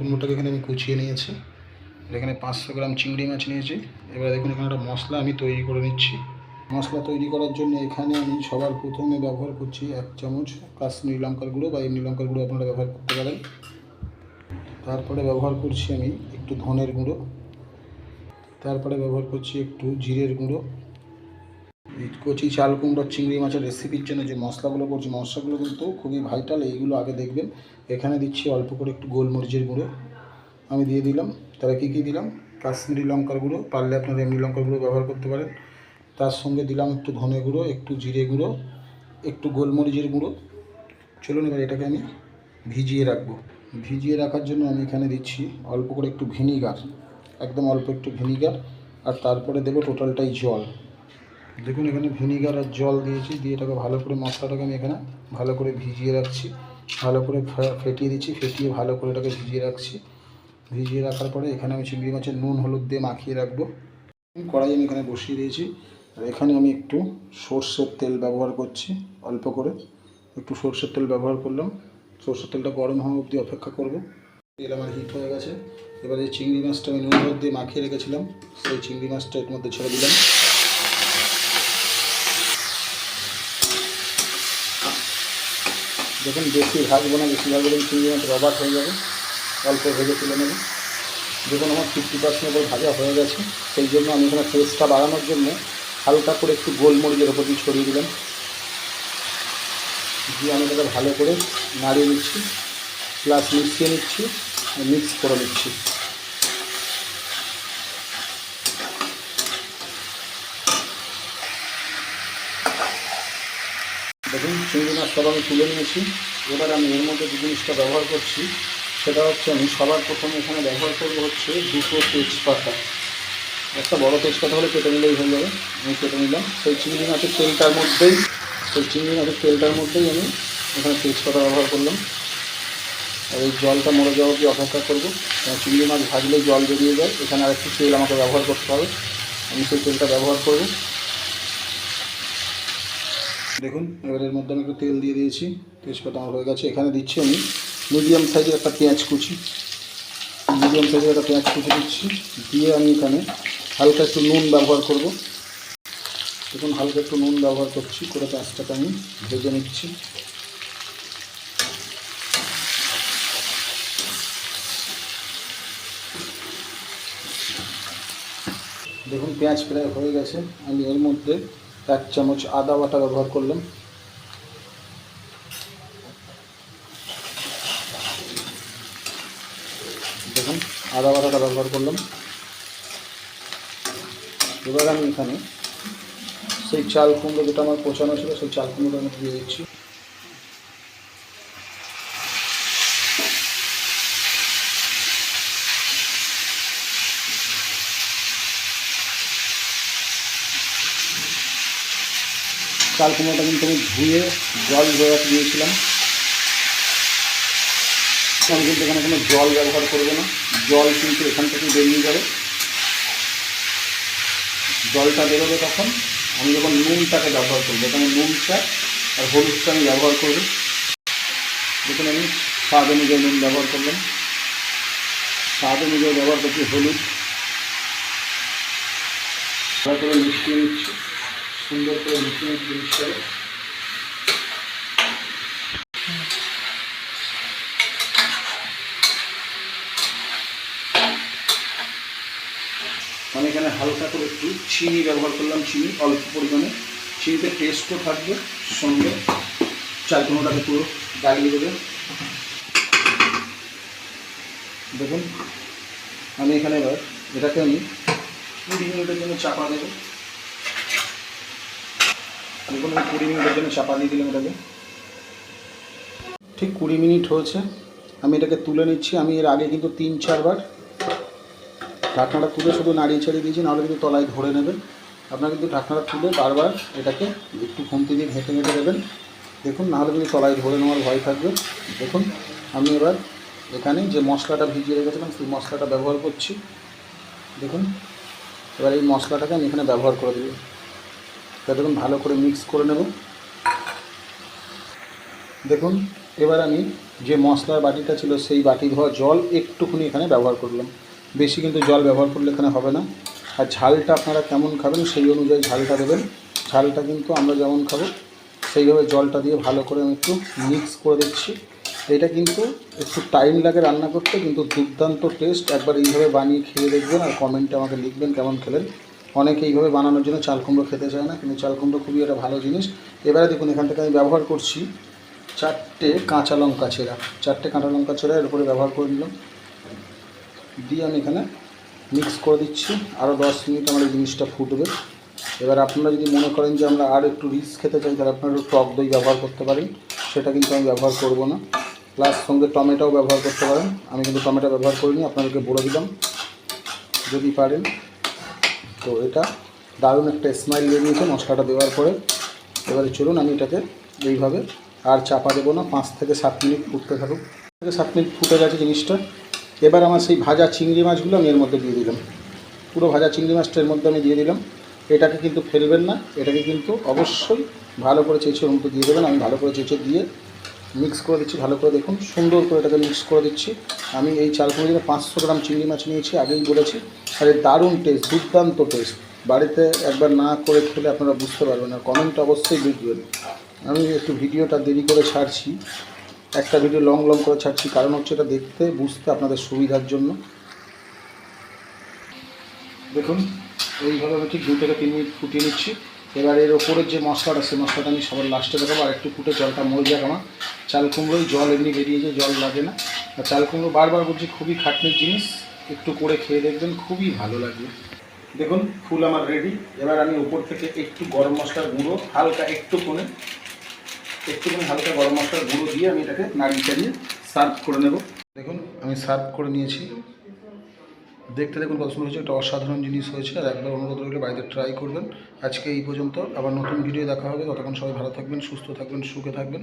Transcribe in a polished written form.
কুমড়োটাকে এখানে আমি কুচিয়ে নিয়েছি। এখানে 500 গ্রাম চিংড়ি মাছ নিয়েছি। এবার দেখুন এখানে একটা মশলা আমি তৈরি করে নিচ্ছি। মশলা তৈরি করার জন্য এখানে আমি সবার প্রথমে ব্যবহার করছি 1 চামচ কাশ্মীরি লঙ্কার গুঁড়ো বা এমনি লঙ্কার গুঁড়ো আপনারা ব্যবহার করতে পারেন। তারপরে ব্যবহার করছি আমি একটু ধনের গুঁড়ো, তারপরে ব্যবহার করছি একটু জিরের গুঁড়ো। এই কচি চাল কুমড়োর চিংড়ি মাছের রেসিপির জন্য যে মশলাগুলো করছি, মশলাগুলো কিন্তু খুবই ভাইটাল, এইগুলো আগে দেখবেন। এখানে দিচ্ছি অল্প করে একটু গোলমরিচের গুঁড়ো আমি দিয়ে দিলাম। তাহলে কী কী দিলাম, কাশ্মীরি লঙ্কার গুঁড়ো, পারলে আপনারা এমনি লঙ্কার গুঁড়ো ব্যবহার করতে পারেন। তার সঙ্গে দিলাম একটু ধনে গুঁড়ো, একটু জিরে গুঁড়ো, একটু গোলমরিচের গুঁড়ো। চলুন এবার এটাকে আমি ভিজিয়ে রাখবো। ভিজিয়ে রাখার জন্য আমি এখানে দিচ্ছি অল্প করে একটু ভিনিগার, একদম অল্প একটু ভিনিগার, আর তারপরে দেবো টোটালটাই জল। দেখুন এখানে ভিনিগার আর জল দিয়েছি, দিয়ে এটাকে ভালো করে মশলাটাকে আমি এখানে ভালো করে ভিজিয়ে রাখছি, ভালো করে ফেটিয়ে দিচ্ছি, ফেটিয়ে ভালো করে এটাকে ভিজিয়ে রাখছি। ভিজিয়ে রাখার পরে এখানে আমি চিংড়ি মাছের নুন হলুদ দিয়ে মাখিয়ে রাখবো। কড়াই আমি এখানে বসিয়ে দিয়েছি, আর এখানে আমি একটু সর্ষের তেল ব্যবহার করছি, অল্প করে একটু সর্ষের তেল ব্যবহার করলাম। সর্ষের তেলটা গরম হওয়া অবধি অপেক্ষা করব। তেল আমার হিট হয়ে গেছে। এবার এই চিংড়ি মাছটা আমি নুন হলুদ দিয়ে মাখিয়ে রেখেছিলাম, সেই চিংড়ি মাছটা এর মধ্যে ছেড়ে দিলাম। দেখুন বেশি ভাজবো না, বেশি ভাজবো চিংড়ি মাছ রবাট হয়ে যাবে, অল্প ভেজে তুলে নেব। দেখুন আমার 50% উপর ভাজা হয়ে গেছে। সেই জন্য আমি এখানে টেস্টটা বাড়ানোর জন্য হালকা করে একটু গোলমরিচের ওপর দিয়ে ছড়িয়ে দিলাম, দিয়ে আমি এটাকে ভালো করে নাড়িয়ে নিচ্ছি, প্লাস মিশিয়ে নিচ্ছি, মিক্স করে নিচ্ছি। দেখুন চিংড়ি মাছ সব আমি তুলে নিয়েছি। এবার আমি এর মধ্যে যে জিনিসটা ব্যবহার করছি সেটা হচ্ছে, আমি সবার প্রথমে এখানে ব্যবহার করবো হচ্ছে 2টো তেজপাতা। একটা বড় তেজপাতা হলে কেটে নিলেই হয়ে যাবে, আমি কেটে নিলাম। সেই চিংড়ি মাছের তেলটার মধ্যেই আমি এখানে তেজপাতা ব্যবহার করলাম। আর এই জলটা মরে যাওয়া অবধি অপেক্ষা করবো। চিংড়ি মাছ ভাজলেই জল বেরিয়ে যায়, এখানে আরেকটু তেল আমাকে ব্যবহার করতে হবে, আমি সেই তেলটা ব্যবহার করব। দেখুন এবার এর মধ্যে আমি একটু তেল দিয়ে দিয়েছি, তেজপাতা আমার হয়ে গেছে। এখানে দিচ্ছি আমি মিডিয়াম সাইজের একটা পেঁয়াজ কুচি, দিচ্ছি। দিয়ে আমি এখানে হালকা একটু নুন ব্যবহার করব। দেখুন হালকা একটু নুন ব্যবহার করছি, করে পেঁয়াজটাকে আমি ভেজে নিচ্ছি। দেখুন পেঁয়াজ প্রায় হয়ে গেছে। আমি এর মধ্যে 1 চামচ আদা বাটা ব্যবহার করলাম। দেখুন আদা বাটাটা ব্যবহার করলাম। এবার আমি এখানে সেই চাল কুমড়ো যেটা আমার পচানো ছিল, সেই চাল কুমড়োটা আমি দিয়ে দিচ্ছি। চাল কুমড়োটা কিন্তু আমি ধুয়ে জল ঝরাতে দিয়েছিলাম। আমি কিন্তু এখানে কোনো জল ব্যবহার করবো না, জল কিন্তু এখান থেকে বেরিয়ে যাবে। জলটা বেরোবে তখন আমি যখন নুনটাকে ব্যবহার করবো, এখানে নুনটা আর হলুদটা আমি ব্যবহার করব। দেখুন আমি স্বাদ অনুযায়ী নুন ব্যবহার করলাম, স্বাদ অনুযায়ী ব্যবহার করছি হলুদ। ভালো করে মিশিয়ে নিচ্ছি, সুন্দর করে মিশিয়ে নিচ্ছি জিনিসটাকে। আমি এখানে হালকা করে একটু চিনি ব্যবহার করলাম, চিনি অল্প পরিমাণে। চিনিতে টেস্টও থাকবে, সঙ্গে চাল কুমড়োটাকে পুরো গালিয়ে দেবে। দেখুন আমি এখানে এবার এটাকে আমি 20 মিনিটের জন্য চাপা দেবো। দেখুন আমি 20 মিনিটের জন্য চাপা দিয়ে দিলাম এটাকে। ঠিক 20 মিনিট হয়েছে, আমি এটাকে তুলে নিচ্ছি। আমি এর আগে কিন্তু 3-4 বার ঢাকনাটা তুলে শুধু নাড়িয়ে ছাড়িয়ে দিয়েছি, নাহলে কিন্তু তলায় ধরে নেবে। আপনারা কিন্তু ঢাকনাটা তুলে বারবার এটাকে একটু খুন্তি দিয়ে ঘেঁটে দেবেন। দেখুন নাহলে কিন্তু তলায় ধরে নেওয়ার ভয় থাকবে। দেখুন আমি এবার এখানে যে মশলাটা ভিজিয়ে রেখেছিলাম সেই মশলাটা ব্যবহার করছি। দেখুন এবার এই মশলাটাকে আমি এখানে ব্যবহার করে দেব। তা দেখুন ভালো করে মিক্স করে নেব। দেখুন এবার আমি যে মশলার বাটিটা ছিল সেই বাটি ধোয়া জল একটুখানি এখানে ব্যবহার করলাম, বেশি কিন্তু জল ব্যবহার করলে এখানে হবে না। আর ঝালটা আপনারা কেমন খাবেন সেই অনুযায়ী ঝালটা দেবেন। ঝালটা কিন্তু আমরা যেমন খাবো সেইভাবে জলটা দিয়ে ভালো করে আমি একটু মিক্স করে দিচ্ছি। এটা কিন্তু একটু টাইম লাগে রান্না করতে, কিন্তু দুর্দান্ত টেস্ট। একবার এইভাবে বানিয়ে খেয়ে দেখবেন আর কমেন্টে আমাকে লিখবেন কেমন খেলেন। অনেকে এইভাবে বানানোর জন্য চাল কুমড়ো খেতে চায় না, কিন্তু চাল কুমড়ো খুবই একটা ভালো জিনিস। এবারে দেখুন এখান থেকে আমি ব্যবহার করছি 4টে কাঁচা লঙ্কা ছেঁড়া। 4টে কাঁচা লঙ্কা ছেঁড়া এর উপরে ব্যবহার করে নিলাম, দিয়ে আমি এখানে মিক্স করে দিচ্ছি। আরও 10 মিনিট আমার এই জিনিসটা ফুটবে। এবার আপনারা যদি মনে করেন যে আমরা আর একটু রিচ খেতে চাই, তাহলে আপনারা একটু টক দই ব্যবহার করতে পারেন, সেটা কিন্তু আমি ব্যবহার করব না। প্লাস সঙ্গে টমেটোও ব্যবহার করতে পারেন, আমি কিন্তু টমেটো ব্যবহার করিনি, আপনাদেরকে বলে দিলাম যদি পারেন। তো এটা দারুণ একটা স্মাইল বেরিয়েছে মশলাটা দেওয়ার পরে। এবারে চলুন আমি এটাকে এইভাবে আর চাপা দেবো না, 5 থেকে 7 মিনিট ফুটতে থাকুক। 5 থেকে 7 মিনিট ফুটে গেছে জিনিসটা। এবার আমার সেই ভাজা চিংড়ি মাছগুলো আমি এর মধ্যে দিয়ে দিলাম, পুরো ভাজা চিংড়ি মাছটা এর মধ্যে আমি দিয়ে দিলাম। এটাকে কিন্তু ফেলবেন না, এটাকে কিন্তু অবশ্যই ভালো করে চেঁচে ওর মধ্যে দিয়ে দেবেন। আমি ভালো করে চেঁচে দিয়ে মিক্স করে দিচ্ছি ভালো করে, দেখুন সুন্দর করে এটাকে মিক্স করে দিচ্ছি। আমি এই চাল কুমড়ো 500 গ্রাম চিংড়ি মাছ নিয়েছি, আগেই বলেছি। আর এর দারুণ টেস্ট, দুর্দান্ত টেস্ট। বাড়িতে একবার না করে খেলে আপনারা বুঝতে পারবেন না, কমেন্ট অবশ্যই লিখবেন। আমি একটু ভিডিওটা দেরি করে ছাড়ছি, একটা ভিডিও লং করে ছাড়ছি, কারণ হচ্ছে এটা দেখতে বুঝতে আপনাদের সুবিধার জন্য। দেখুন এইভাবে আমি ঠিক 2 থেকে 3 মিনিট ফুটিয়ে নিচ্ছি। এবার এর ওপরের যে মশলাটা, সেই মশলাটা আমি সবার লাস্টে দেখাবো। আর একটু ফুটে জলটা মরে যাক আমার। চাল কুমড়োই জল এমনি বেরিয়ে যায়, জল লাগে না। আর চাল কুমড়ো বারবার বলছি খুবই খাটনির জিনিস, একটু করে খেয়ে দেখবেন, খুবই ভালো লাগবে। দেখুন ফুল আমার রেডি। এবার আমি উপর থেকে একটু গরম মশলার গুঁড়ো হালকা একটুখানি হালকা গরম মশলার গুঁড়ো দিয়ে আমি এটাকে নাড়িয়ে চাড়িয়ে সার্ভ করে নেব। দেখুন আমি সার্ভ করে নিয়েছি, দেখতে দেখুন কত সুন্দর হয়েছে। একটা অসাধারণ জিনিস হয়েছে। আর একবার অনুরোধ রইলে বাড়িতে ট্রাই করবেন। আজকে এই পর্যন্ত, আবার নতুন ভিডিও দেখা হবে। ততক্ষণ সবাই ভালো থাকবেন, সুস্থ থাকবেন, সুখে থাকবেন।